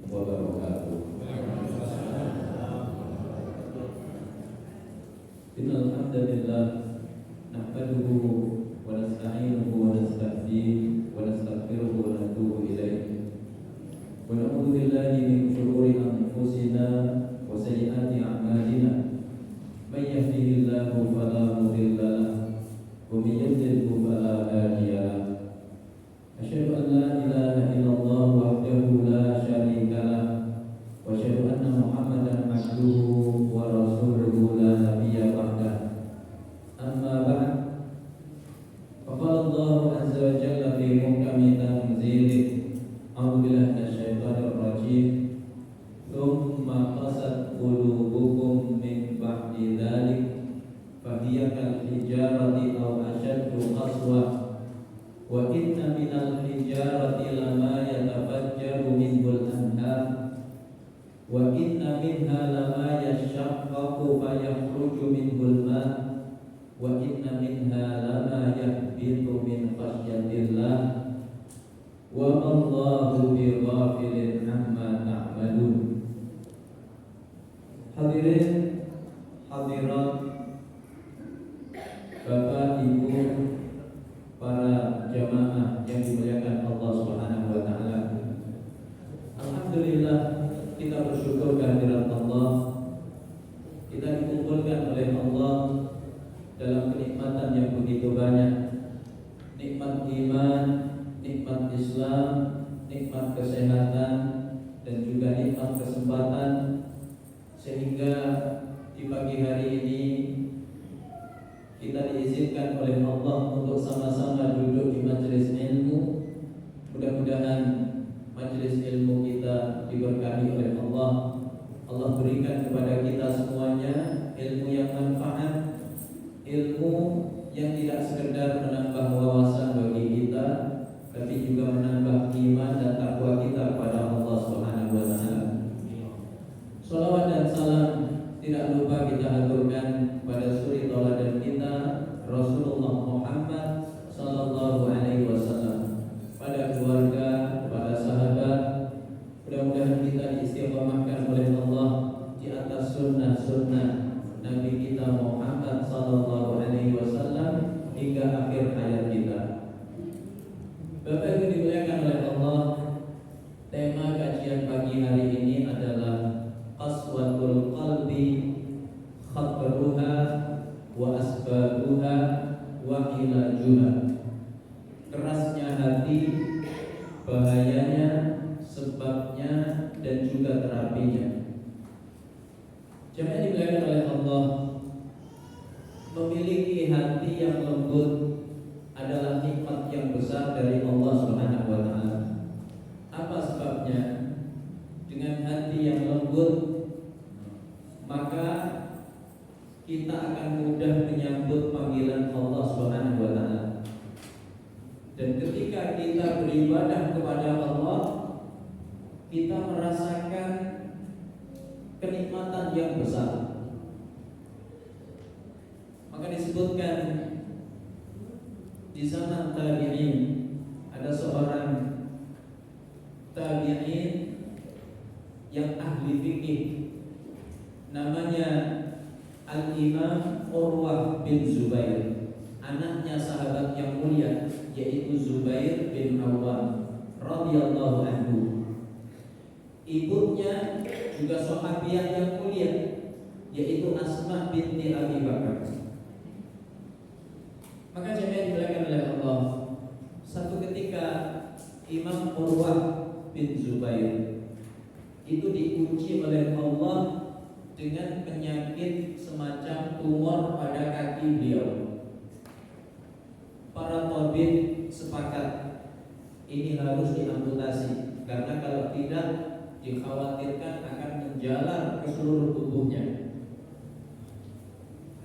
wabarakatuh. Innal hamdalillah nahmaduhu wa nasta'inuhu wa nastaghfiruh wa nastaghfiruhu wa natubu ilaih. Wa na'udzu billahi min shururi anfusina wa sayyiati a'malina. May yahdihillahu fala mudilla lahu wa may yudlil fala hadiya lahu. Asyhadu an la ilaha illallah wahdahu la syarika lahu wa asyhadu anna Muhammadan abduhu wa rasuluhu la nabiyya ba'dahu. Amma ba'd. Faqala Allah azza wa jalla fi muhkami tanzilih. A'udzu billahi minasyaitonir rajim. Tsumma qasat qulubukum min ba'di dzalik fa hiya kal hijarati aw ashaddu qaswah. Wa inna minal hijarati lama yatafajjaru minhul anhar wa inna minha lama yashaqqaqu fayakhruju minhul ma' wa inna minha lama yahbitu min khasyatillah wa mallahu bighafilin amma ta'malun. Hadirin hadirat, Bapak Ibu para jamaah yang dimuliakan Allah Subhanahu wa taala. Alhamdulillah, kita bersyukur kehadirat Allah. Kita dikumpulkan oleh Allah dalam kenikmatan yang begitu banyak. Nikmat iman, nikmat Islam, nikmat kesehatan, dan juga nikmat kesempatan, sehingga di pagi hari ini kita diizinkan oleh Allah untuk sama-sama duduk di majelis ilmu. Mudah-mudahan majelis ilmu kita diberkahi oleh Allah. Allah berikan kepada kita semuanya ilmu yang manfaat, ilmu yang tidak sekedar menambah wawasan bagi kita, tapi juga menambah iman dan takwa kita kepada Allah Subhanahu wa taala. Shalawat dan salam tidak lupa kita aturkan pada suri tauladan kita Rasulullah Muhammad sallallahu alaihi wasallam, pada keluarga, kepada sahabat. Mudah-mudahan kita diistiqomahkan oleh Allah di atas sunnah-sunnah Nabi kita Muhammad sallallahu alaihi wasallam hingga akhir hayat kita. Bapak Ibu dimuliakan oleh Allah, tema kajian pagi hari ini adalah qaswatul qalbi, khatruha wa asbabuha wa ilajuha. Kerasnya hati, bahayanya, sebabnya, dan juga terapinya. Jemaah dimuliakan oleh Allah, memiliki hati yang lembut adalah nikmat yang besar dari Allah Subhanahu wa taala. Apa sebabnya? Dengan hati yang lembut, maka kita akan mudah menyambut panggilan Allah Subhanahu wa taala. Dan ketika kita beribadah kepada Allah, kita merasakan kenikmatan yang besar. Maka disebutkan di zaman tabi'in, ada seorang tabi'in yang ahli fikih, namanya Al-Imam Urwah bin Zubair, anaknya sahabat yang mulia, yaitu Zubair bin Awwam radhiyallahu anhu. Ibunya juga sahabiah yang mulia, yaitu Asma binti Abi Bakar. Maka jemaah dimuliakan oleh Allah, satu ketika Imam Urwah bin Zubair itu diuji oleh Allah dengan penyakit semacam tumor pada kaki beliau. Para tabib sepakat ini harus diamputasi, karena kalau tidak dikhawatirkan akan menjalar ke seluruh tubuhnya.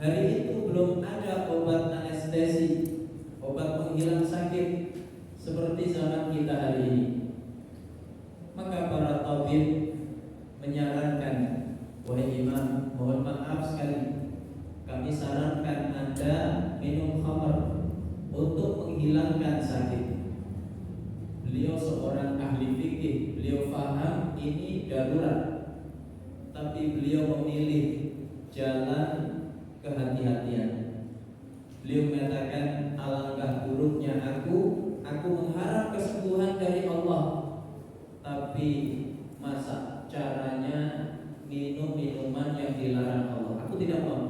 Hari itu belum ada obat anestesi, obat penghilang sakit seperti zaman kita hari ini. Maka para tabib menyarankan, wahai imam, mohon maaf sekali, kami sarankan Anda minum khamr untuk menghilangkan sakit. Beliau seorang ahli fikih, beliau paham ini darurat, tapi beliau memilih jalan kehati-hatian. Beliau mengatakan, alangkah buruknya aku mengharap kesembuhan dari Allah, tapi masa caranya minum minuman yang dilarang Allah. Aku tidak mau.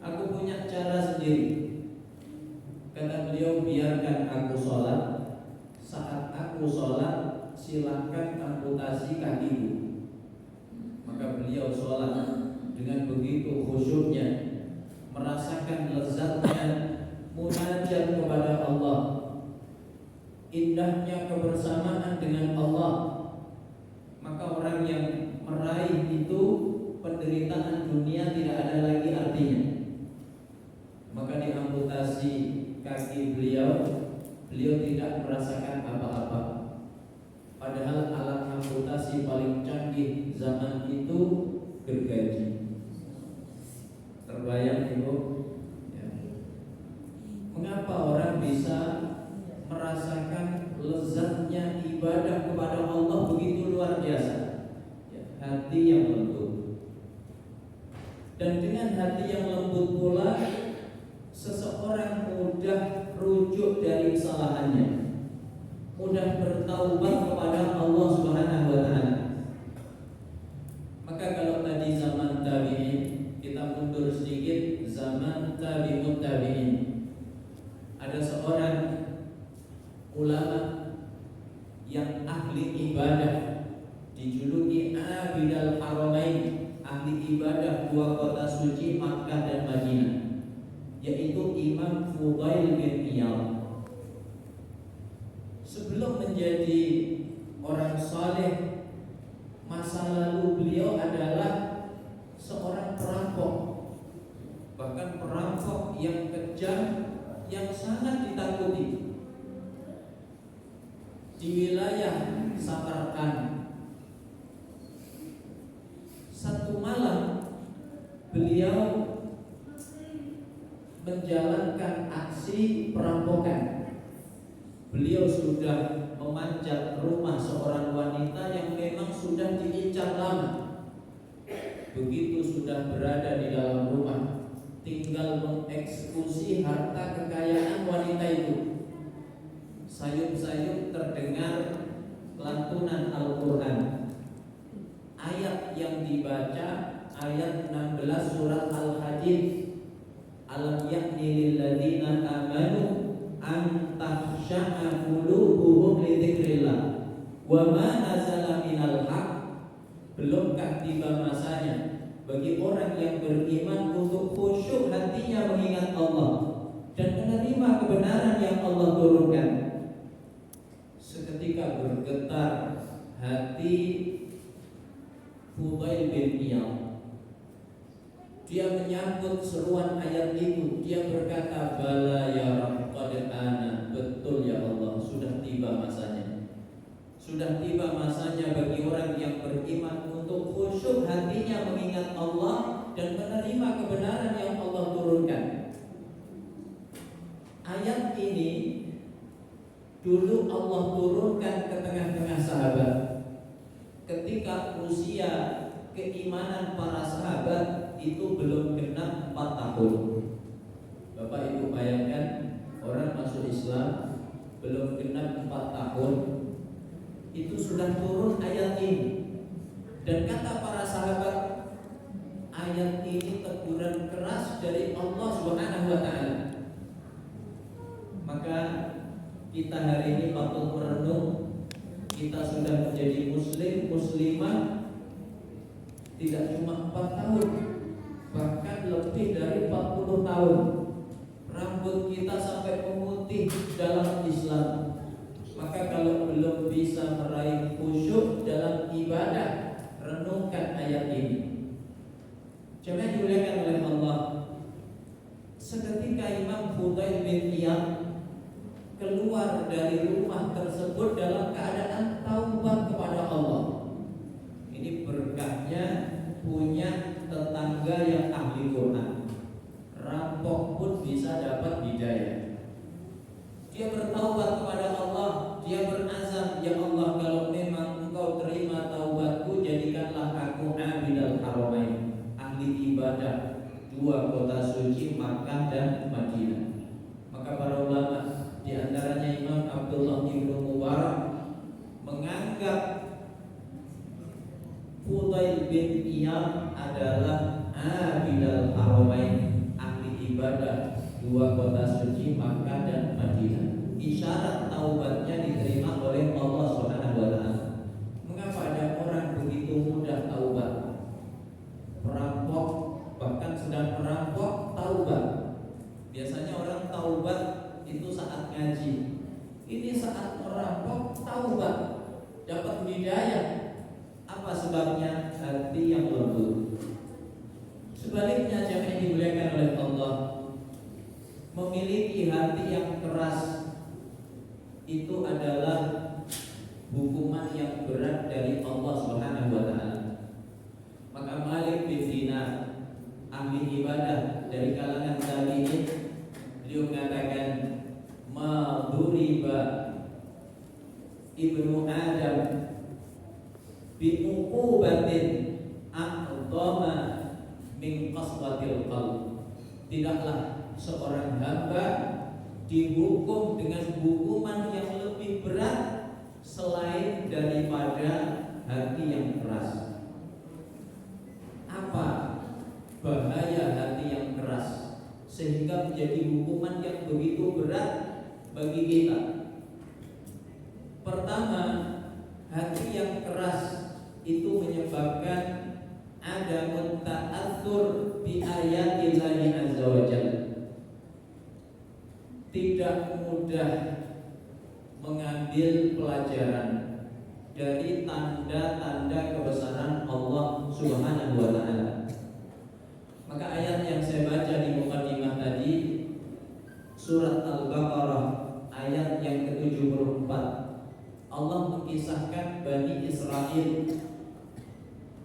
Aku punya cara sendiri. Kata beliau, biarkan aku sholat. Saat aku sholat, silakan amputasi kakiku. Maka beliau sholat dengan begitu khusyuknya, merasakan lezatnya munajat kepada Allah, indahnya kebersamaan dengan Allah. Maka orang yang meraih itu, penderitaan dunia tidak ada lagi artinya. Maka diamputasi kaki beliau tidak merasakan apa-apa. Padahal alat amputasi paling canggih zaman itu gergaji. Terbayang ibu? Ya. Mengapa orang bisa merasakan lezatnya ibadah kepada Allah begitu luar biasa? Ya, hati yang lembut. Dan dengan hati yang lembut pula, seseorang mudah rujuk dari kesalahannya, mudah bertaubat kepada Allah Subhanahu wa taala. Maka kalau tadi zaman tabi'in, kita mundur sedikit zaman tabi'ut tabi'in. Ada seorang ulama yang ahli ibadah, dijuluki Abidal Haramain, ahli ibadah dua kota suci Makkah dan Madinah, yaitu Imam Fudail bin Iyad. Sebelum menjadi orang saleh, masa lalu beliau adalah seorang perampok, bahkan perampok yang kejam, yang sangat ditakuti di wilayah Samarkand. Satu malam beliau menjalankan aksi perampokan. Beliau sudah memanjat rumah seorang wanita yang memang sudah diincar lama. Begitu sudah berada di dalam rumah, tinggal mengeksekusi harta kekayaan wanita itu. Sayup-sayup terdengar lantunan Al-Quran. Ayat yang dibaca ayat 16 surat Al-Hadid. Alam yakni lilladzina amanu an tahsya'a qulubuhum li dzikrillah wa ma nazala minal haq. Belumkah tiba masanya bagi orang yang beriman untuk khusyuk hatinya mengingat Allah dan menerima kebenaran yang Allah turunkan. Seketika bergetar hati Fudail bin Iyad. Dia menyambut seruan ayat itu. Dia berkata, bala ya Rabb qad ana. Betul ya Allah, sudah tiba masanya. Sudah tiba masanya bagi orang yang beriman untuk khusyuk hatinya mengingat Allah dan menerima kebenaran yang Allah turunkan. Ayat ini dulu Allah turunkan ke tengah-tengah sahabat ketika usia keimanan para sahabat itu belum genap 4 tahun. Bapak Ibu bayangkan, orang masuk Islam belum genap 4 tahun, itu sudah turun ayat ini. Dan kata para sahabat, ayat ini teguran keras dari Allah Subhanahu wa taala. Maka kita hari ini patut merenung, kita sudah menjadi muslim, muslimah tidak cuma 4 tahun, bahkan lebih dari 40 tahun. Rambut kita sampai memutih dalam Islam. Maka kalau belum bisa meraih khusyuk dalam ibadah, renungkan ayat ini. Jangan dimuliakan oleh Allah. Seketika Imam Fudail bin Iyad keluar dari rumah tersebut dalam keadaan taubat kepada Allah. Ini berkahnya punya tetangga yang ahli Quran. Rampok pun bisa dapat hidayah. Dia bertaubat kepada Allah. Dia berazam, ya Allah, kalau memang Engkau terima taubatku, jadi ahli ibadah dua kota suci Makkah dan Madinah. Maka para ulama di antaranya Imam Abdullah bin Mubarak menganggap Fudail bin Iyad adalah abidal haramain, ahli ibadah dua kota suci Makkah dan Madinah. Isyarat taubatnya diterima oleh Allah Subhanahu wa taala. Mengapa ada orang begitu mudah taubat? Perampok, bahkan sedang merampok taubat. Biasanya orang taubat itu saat ngaji. Ini saat merampok taubat, dapat hidayah. Apa sebabnya? Hati yang lembut. Sebaliknya jemaah yang dimuliakan oleh Allah, memiliki hati yang keras itu adalah hukuman yang berat dari Allah Subhanahu wa taala. Maka Malik bin Dinar, ahli ibadah dari kalangan tabi'in, beliau mengatakan, "Maduriba ibnu Adam bi'uqubatin a'dhama min qaswatil qalb." Tidaklah seorang hamba dihukum dengan hukuman yang lebih berat selain daripada hati yang keras. Apa bahaya hati yang keras sehingga menjadi hukuman yang begitu berat bagi kita? Pertama, hati yang keras itu menyebabkan ada ta'atsur bi ayatillahi azza wa jalla. Tidak mudah mengambil pelajaran dari tanda-tanda kebesaran Allah Subhanahu wa taala. Maka ayat yang saya baca di mukadimah tadi, surat Al-Baqarah ayat yang ke-74, Allah mengisahkan Bani Israel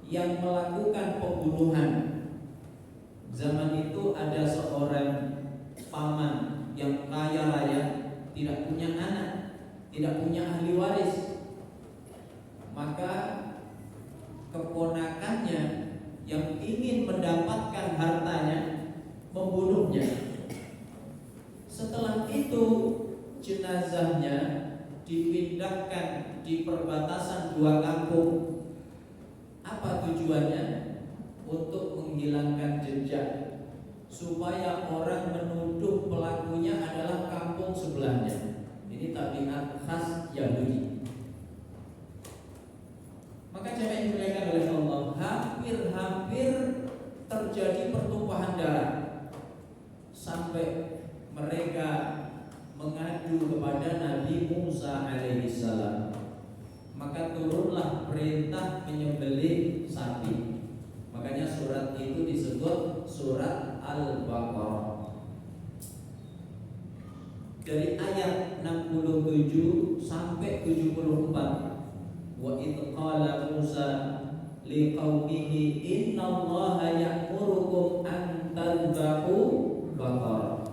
yang melakukan pembunuhan. Zaman itu ada seorang paman yang kaya raya, tidak punya anak, tidak punya ahli waris. Maka keponakannya yang ingin mendapatkan hartanya membunuhnya. Setelah itu jenazahnya dipindahkan di perbatasan dua kampung. Apa tujuannya? Untuk menghilangkan jejak, supaya orang menuduh pelakunya adalah kampung sebelahnya. Ini tabiat khas Yahudi. Maka jemaah yang dimuliakan oleh Allah, hampir-hampir terjadi pertumpahan darah sampai mereka mengadu kepada Nabi Musa alaihissalam. Maka turunlah perintah menyembelih sapi. Makanya surat itu disebut surat Al-Baqarah. Dari ayat 67 sampai 74. Wa idh qala Musa liqaumihi innallaha ya'murukum an tadhbahu baqarah.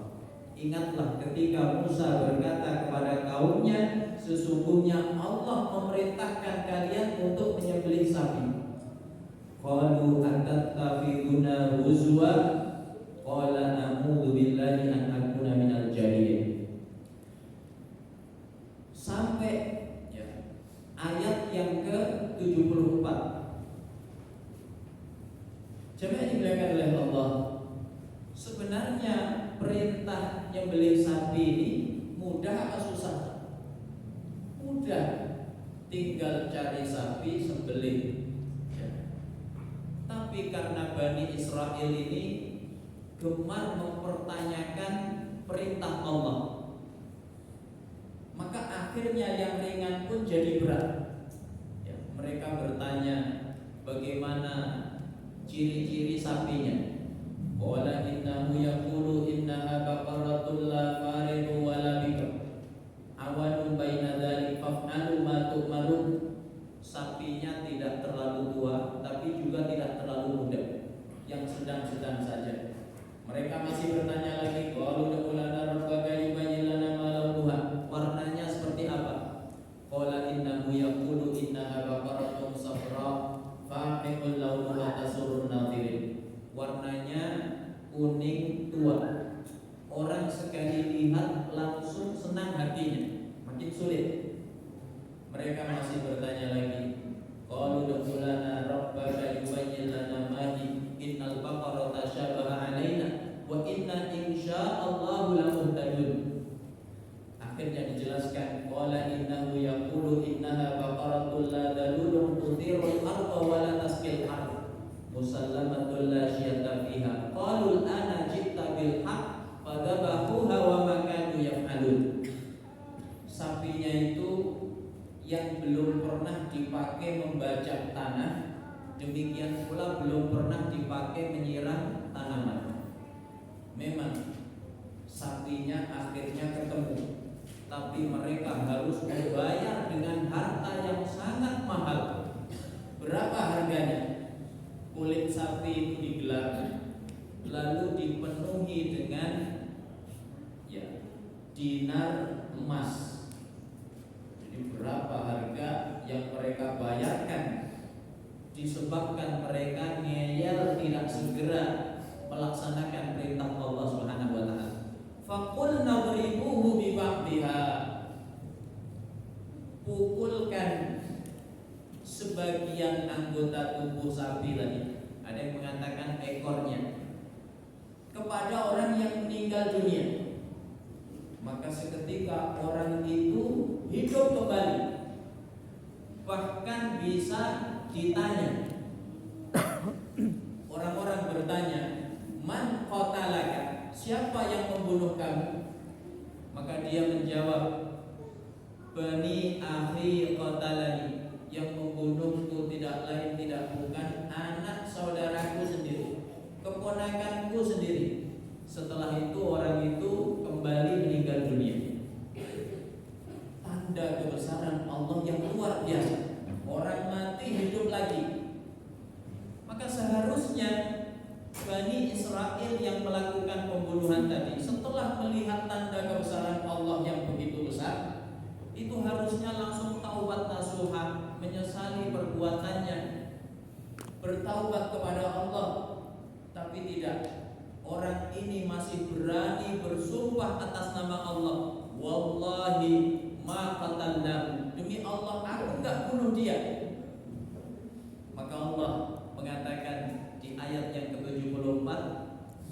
Ingatlah ketika Musa berkata kepada kaumnya, sesungguhnya Allah memerintahkan kalian untuk menyembelih sapi. Qalu atattafiduna huzwa qala na'udzu billahi an akuna minal jahilin. Sampai ayat yang ke-74. Jemaah yang dimuliakan oleh Allah, sebenarnya perintah nyembelih sapi ini mudah atau susah? Mudah, tinggal cari sapi sembelih. Tapi karena Bani Israel ini gemar mempertanyakan perintah Allah, maka akhirnya yang ringan pun jadi berat. Mereka bertanya, bagaimana ciri-ciri sapinya? Qala innahu yaqulu innaha baqaratun la faridu wa la bikr awanun baina dzalik faf'alu ma tu'marun. Sapinya tidak terlalu tua, tapi juga tidak terlalu muda, yang sedang-sedang saja. Mereka masih bertanya lagi, qalu lana rabbaka yubayyin lana ma launuha. Warnanya seperti apa? Qala innahu yaqulu innaha baqaratun safra faqi'un launuha tasurrun nadhirin. tuthirul arda wa la tasqil ardh musallamatul la syiyata fiha qalu al-ana ji'ta bil haqq fadhabahuha wa ma kanu yaf'alun. Sapinya itu yang belum pernah dipakai membajak tanah, demikian pula belum pernah dipakai menyiram tanaman. Memang sapinya akhirnya ketemu, tapi mereka harus membayar dengan harta yang sangat mahal. Berapa harganya? Kulit sapi itu digelar, lalu dipenuhi dengan dinar emas. Jadi berapa harga yang mereka bayarkan disebabkan mereka ngeyel tidak segera melaksanakan perintah Allah Subhanahu wa taala. Faqulna wadribuhu bi ba'dihha. Pukulkan sebagian anggota tubuh sapi tadi. Ada yang mengatakan ekornya kepada orang yang meninggal dunia. Maka seketika orang itu hidup kembali. Bahkan bisa ditanya. Orang-orang bertanya, "Man qatalaka?" Siapa yang membunuh kamu? Maka dia menjawab, "Bani akhi qatalani." Yang membunuhku tidak lain tidak bukan anak saudaraku sendiri, keponakanku sendiri. Setelah itu orang itu kembali meninggal dunia. Tanda kebesaran Allah yang luar biasa. Orang mati hidup lagi. Maka seharusnya Bani Israel yang melakukan pembunuhan tadi, setelah melihat tanda kebesaran Allah yang begitu besar, itu harusnya langsung taubat nasuha, menyesali perbuatannya, bertaubat kepada Allah. Tapi tidak. Orang ini masih berani bersumpah atas nama Allah. Wallahi ma qatalnahu. Demi Allah aku enggak bunuh dia. Maka Allah mengatakan di ayat yang ke-74,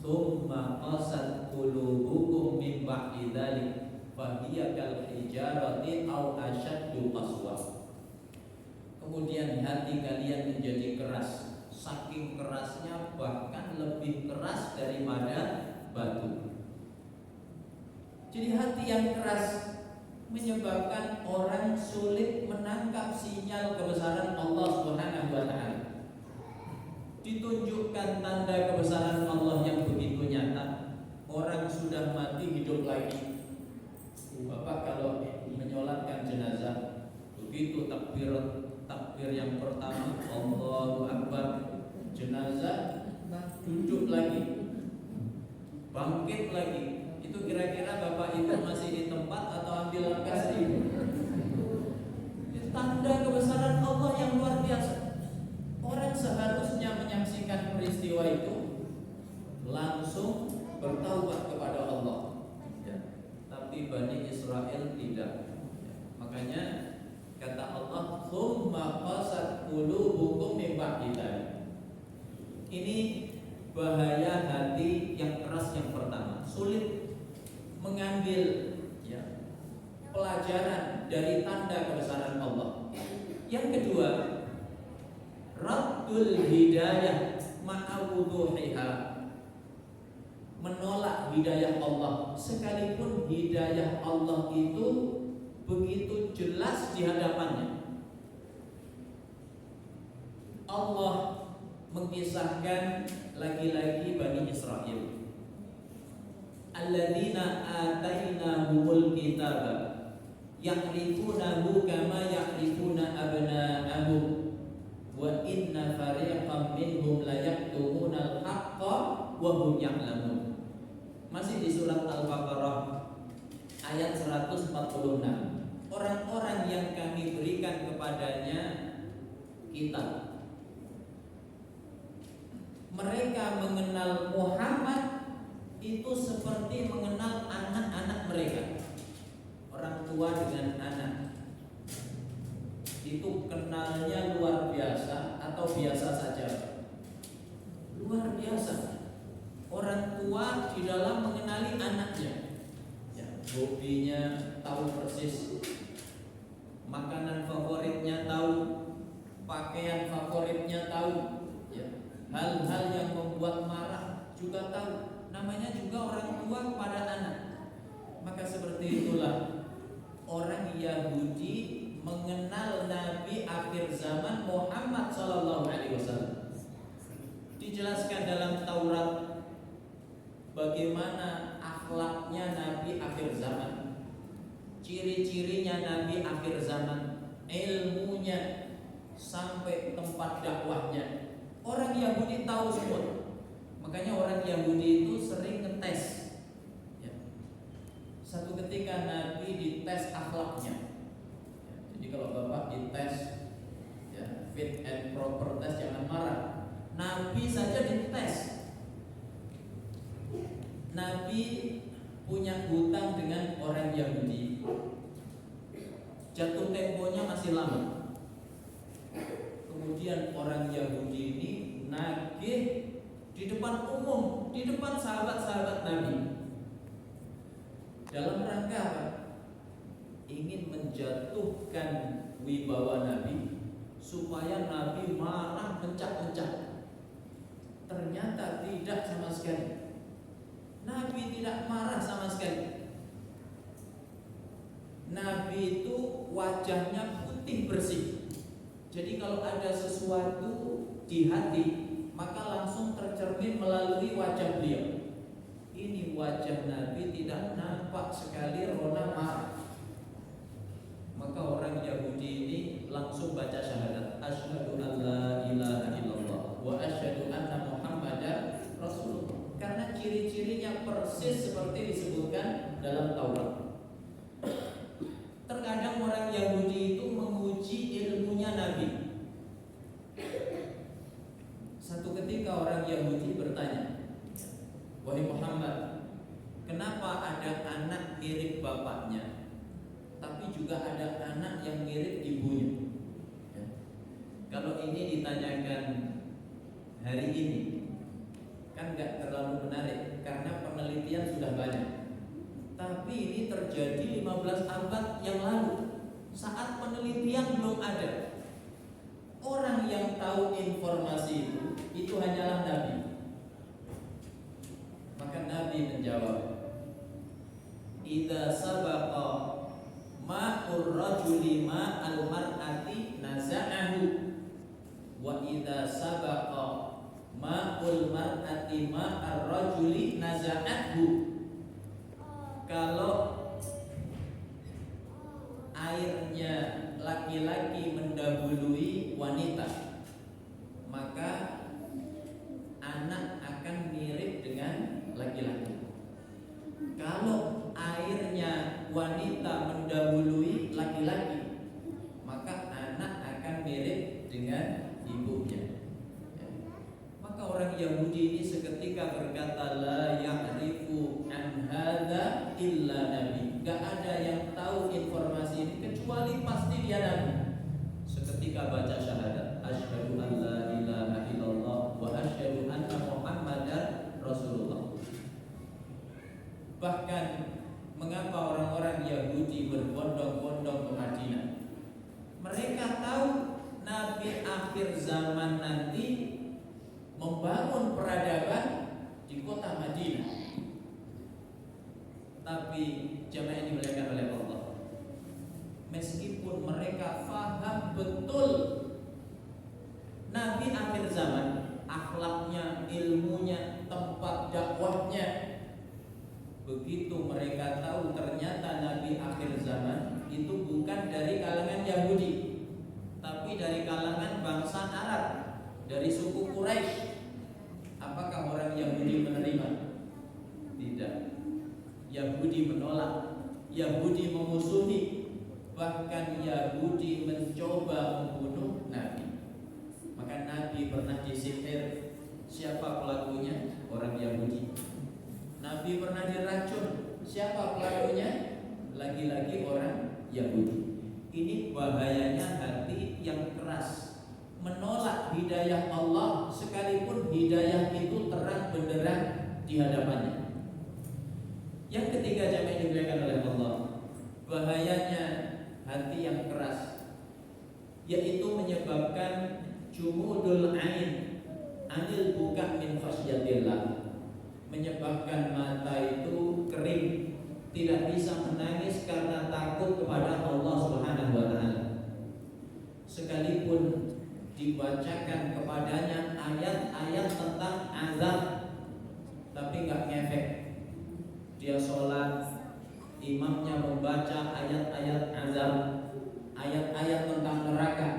"Tsumma qasat qulubukum min ba'di dzalik fa hiya kal hijarati aw ashaddu qaswa." Kemudian hati kalian menjadi keras. Saking kerasnya bahkan lebih keras daripada batu. Jadi hati yang keras menyebabkan orang sulit menangkap sinyal kebesaran Allah Subhanahu wa taala. Ditunjukkan tanda kebesaran Allah yang begitu nyata, orang sudah mati hidup lagi. Bapak kalau menyolatkan jenazah, begitu takbir yang pertama Allahu Akbar, jenazah duduk lagi, bangkit lagi. Itu kira-kira Bapak itu masih di tempat atau ambil langkah seribu? Tanda kebesaran Allah yang luar biasa. Orang seharusnya menyaksikan peristiwa itu langsung bertaubat kepada Allah. Tapi Bani Israel tidak. Makanya kata Allah, "Tsumma qasat qulubukum min ba'di dzalik." Ini bahaya hati yang keras yang pertama, sulit mengambil pelajaran dari tanda kebesaran Allah. Yang kedua, raddul hidayah ma'awuduhiha, menolak hidayah Allah sekalipun hidayah Allah itu begitu jelas di hadapannya. Allah mengisahkan lagi-lagi Bani Israel, alladzina atainahumul kitaba ya'rifunahu kama ya'rifuna abna'ahum wa inna fariqam minhum la yaktumuna al-haqqa wa hum ya'lamun. Masih di surat Al-Baqarah ayat 146. Orang-orang yang kami berikan kepadanya kitab, mereka mengenal Muhammad itu seperti mengenal anak-anak mereka. Orang tua dengan anak itu kenalnya luar biasa atau biasa saja? Luar biasa. Orang tua di dalam mengenali anaknya, hobinya tahu persis, makanan favoritnya tahu, pakaian favoritnya tahu, ya. Hal-hal yang membuat marah juga tahu. Namanya juga orang tua kepada anak. Maka seperti itulah orang Yahudi mengenal Nabi akhir zaman Muhammad sallallahu alaihi wasallam. Dijelaskan dalam Taurat bagaimana akhlaknya Nabi akhir zaman, ciri-cirinya Nabi akhir zaman, ilmunya sampai tempat dakwahnya. Orang Yahudi tahu semua. Makanya orang Yahudi itu sering ngetes. Ya. Satu ketika Nabi dites akhlaknya. Ya. Jadi kalau Bapak dites, ya, fit and proper test, jangan marah. Nabi saja dites. Nabi punya hutang dengan orang Yahudi. Jatuh temponya masih lama. Kemudian orang Yahudi ini nagih di depan umum, di depan sahabat-sahabat Nabi. Dalam rangka apa? Ingin menjatuhkan wibawa Nabi, supaya Nabi marah mencak-mencak. Ternyata tidak sama sekali. Nabi tidak marah sama sekali. Nabi itu wajahnya putih bersih. Jadi kalau ada sesuatu di hati, maka langsung tercermin melalui wajah beliau. Ini wajah Nabi tidak nampak sekali rona marah. Maka orang Yahudi ini langsung baca syahadat, asyhadu an la ilaha illallah wa asyhadu anna Muhammadar Rasulullah. Karena ciri-cirinya persis seperti disebutkan dalam Taurat. Terkadang orang Yahudi itu menguji ilmunya Nabi. Satu ketika orang Yahudi bertanya, wahai Muhammad, kenapa ada anak mirip bapaknya, tapi juga ada anak yang mirip ibunya? Ya. Kalau ini ditanyakan hari ini, kan gak terlalu menarik, karena penelitian sudah banyak. Tapi ini terjadi 15 abad yang lalu, saat penelitian belum ada. Orang yang tahu informasi itu hanyalah Nabi. Maka Nabi menjawab, idza sabaqa ma'ur rajuli ma'al mar'ati naza'ahu, wa idza sabaqa ma'ul mar'ati ma'ar rajuli naza'athu. Kalau airnya laki-laki mendahului wanita, maka anak akan mirip dengan laki-laki. Kalau airnya wanita mendahului laki-laki, maka anak akan mirip dengan ibunya. Maka orang Yahudi ini seketika berkata, la ya'rifu an hadza illa nabi. Gak ada yang tahu informasi ini kecuali pasti dia Nabi. Seketika baca syahadat, asyhadu an la ilaha illallah wa asyhadu anna Muhammadar Rasulullah. Bahkan mengapa orang-orang Yahudi berbondong-bondong ke Madinah? Mereka tahu Nabi akhir zaman nanti membangun peradaban di kota Madinah. Tapi jamaah yang dimuliakan oleh Allah, meskipun mereka faham betul Nabi akhir zaman, akhlaknya, ilmunya, tempat dakwahnya, begitu mereka tahu ternyata Nabi akhir zaman itu bukan dari kalangan Yahudi, tapi dari kalangan bangsa Arab, dari suku Quraisy. Apakah orang Yahudi menerima? Tidak. Yahudi menolak, Yahudi memusuhi, bahkan Yahudi mencoba membunuh Nabi. Maka Nabi pernah disihir. Siapa pelakunya? Orang Yahudi. Nabi pernah diracun. Siapa pelakunya? Lagi-lagi orang Yahudi. Ini bahayanya hati yang keras, menolak hidayah Allah sekalipun hidayah itu terang benderang di hadapannya. Yang ketiga, jamaah yang dimuliakan oleh Allah, bahayanya hati yang keras. yaitu menyebabkan jumudul ain anil buka min khasyatillah, menyebabkan mata itu kering, tidak bisa menangis karena takut kepada Allah Subhanahu wa taala. Sekalipun dibacakan kepadanya ayat-ayat tentang azab, tapi nggak ngefek. Dia sholat, imamnya membaca ayat-ayat azab, ayat-ayat tentang neraka,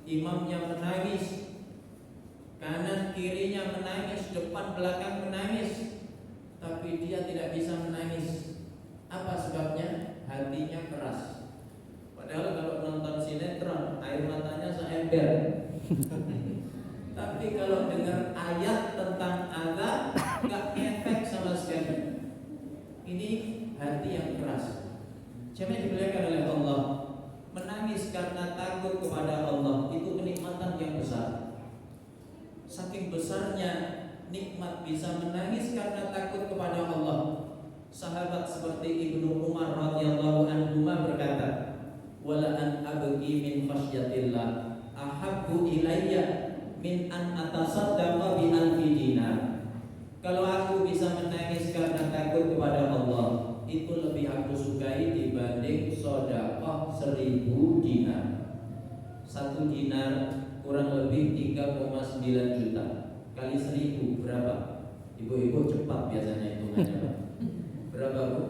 imamnya menangis, kanan kirinya menangis, depan belakang menangis, tapi dia tidak bisa menangis. Apa sebabnya? Hatinya keras. Padahal kalau nonton sinetron, air matanya seember. Tapi kalau dengar ayat tentang azab, nggak efek sama sekali. Ini hati yang keras. Siapa yang dimuliakan oleh Allah, menangis karena takut kepada Allah itu kenikmatan yang besar. Saking besarnya nikmat bisa menangis karena takut kepada Allah. Sahabat seperti Ibnu Umar radhiyallahu anhu berkata, "Wala an abghi min khasyatillah ahabbu ilayya min an atasaddaqa bi alfi dinar." Kalau aku bisa menangis karena takut kepada Allah, itu lebih aku sukai dibanding sedekah 1000 dinar. 1 dinar kurang lebih 3,9 juta kali 1000 berapa? Ibu-ibu cepat biasanya hitungannya, Pak. Berapa, Bu?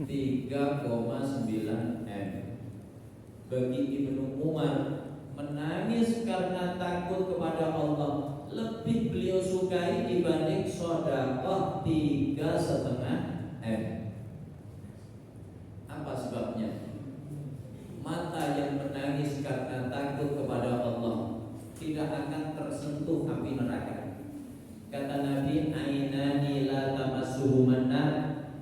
3,9 M. Bagi Ibnu Umar, menangis karena takut kepada Allah lebih beliau sukai dibanding sedekah 3,5 M. Apa sebabnya? Mata yang menangis karena takut kepada Allah tidak akan tersentuh api neraka. Kata Nabi, ainani la tamassuhuman nar,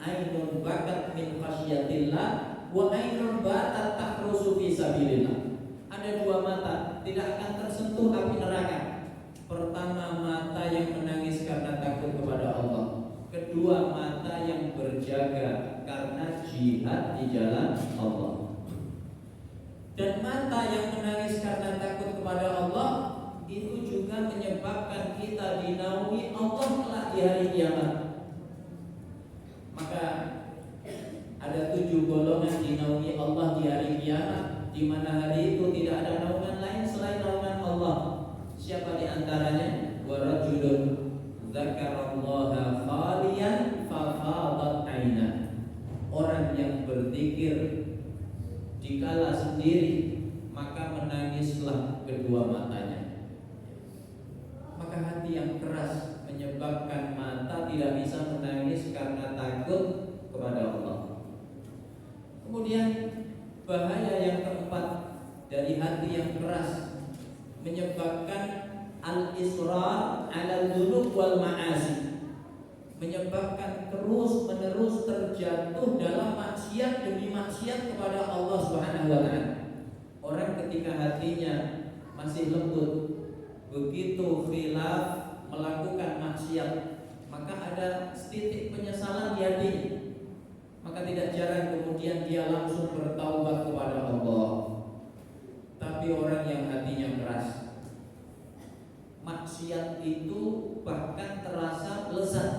ainun bakat min khasyatillah wa ainun batat tahrusu fi sabilillah. Ada 2 mata tidak akan tersentuh api neraka. Pertama, mata yang menangis karena takut kepada Allah. Kedua, mata yang berjaga karena jihad di jalan Allah. Dan mata yang menangis karena takut kepada Allah itu juga menyebabkan kita dinaungi Allah kelak di hari kiamat. Maka ada 7 golongan dinaungi Allah di hari kiamat, di mana hari itu tidak ada naungan lain selain naungan Allah. Siapa di antaranya? Wa rajulun dzakarallaha khaliyan fa fadat aina. Orang yang berzikir dikala sendiri, maka menangislah kedua matanya. Maka hati yang keras menyebabkan mata tidak bisa menangis karena takut kepada Allah. Kemudian bahaya yang keempat dari hati yang keras, menyebabkan al-israr 'ala dzunub wal ma'asi, menyebabkan terus menerus terjatuh dalam maksiat demi maksiat kepada Allah Subhanahu wa taala. Orang ketika hatinya masih lembut, begitu khilaf melakukan maksiat, maka ada titik penyesalan di hatinya. Maka tidak jarang kemudian dia langsung bertaubat kepada Allah. Tapi orang yang hatinya keras, maksiat itu bahkan terasa lezat.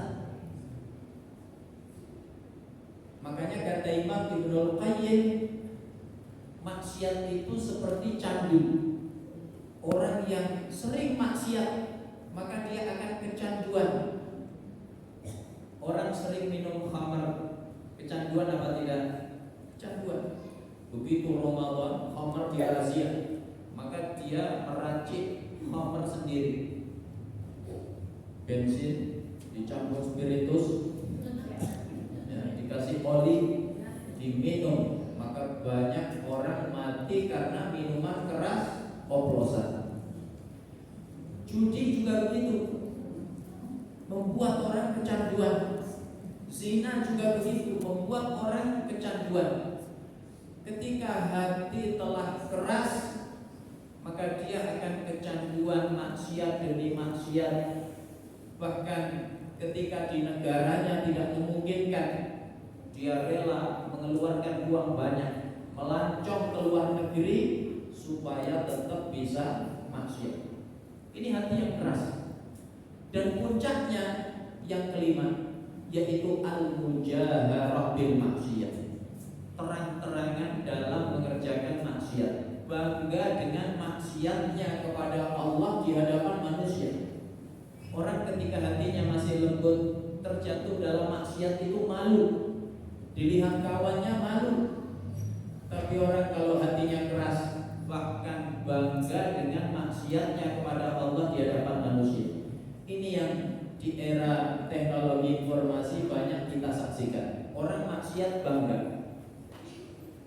Makanya kata Imam Ibnul Qayyim, maksiat itu seperti candu. Orang yang sering maksiat, maka dia akan kecanduan. Orang sering minum khamar, kecanduan apa tidak? Kecanduan. Begitu Ramadan, khamar dirazia, maka dia meracik khamar sendiri. Bensin dicampur spiritus, dikasih oli, diminum, maka banyak orang mati karena minuman keras oplosan. Judi juga begitu, membuat orang kecanduan. Zina juga begitu, membuat orang kecanduan. Ketika hati telah keras, maka dia akan kecanduan maksiat demi maksiat. Bahkan ketika di negaranya tidak memungkinkan, dia rela mengeluarkan uang banyak, melancong ke luar negeri supaya tetap bisa maksiat. Ini hati yang keras. Dan puncaknya yang kelima, yaitu al-mujaharah bil maksiat. Terang-terangan dalam mengerjakan maksiat, bangga dengan maksiatnya kepada Allah di hadapan manusia. Orang ketika hatinya masih lembut, terjatuh dalam maksiat itu malu, dilihat kawannya malu. Tapi orang kalau hatinya keras, bahkan bangga dengan maksiatnya kepada Allah di hadapan manusia. Ini yang di era teknologi informasi banyak kita saksikan. Orang maksiat bangga,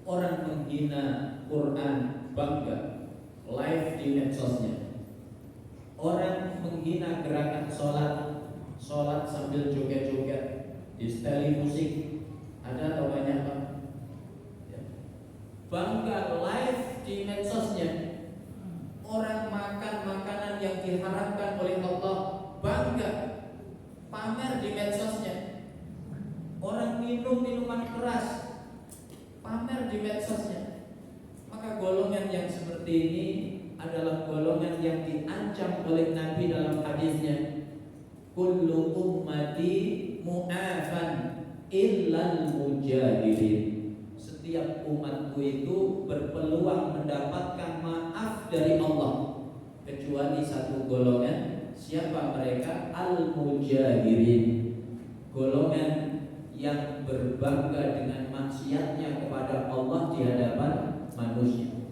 orang menghina Quran bangga, live di medsosnya. Orang menghina gerakan sholat sambil joget-joget, disetel musik, ada atau banyak Pak? Ya. Bangga live di medsosnya. Orang makan makanan yang diharamkan oleh Allah, bangga, pamer di medsosnya. Orang minum minuman keras, pamer di medsosnya. Maka golongan yang seperti ini adalah golongan yang diancam oleh Nabi dalam hadisnya, kullu ummati mu'afan illal mujahirin. Setiap umatku itu berpeluang mendapatkan maaf dari Allah kecuali satu golongan. Siapa mereka? Al-mujahirin, golongan yang berbangga dengan maksiatnya kepada Allah di hadapan manusia.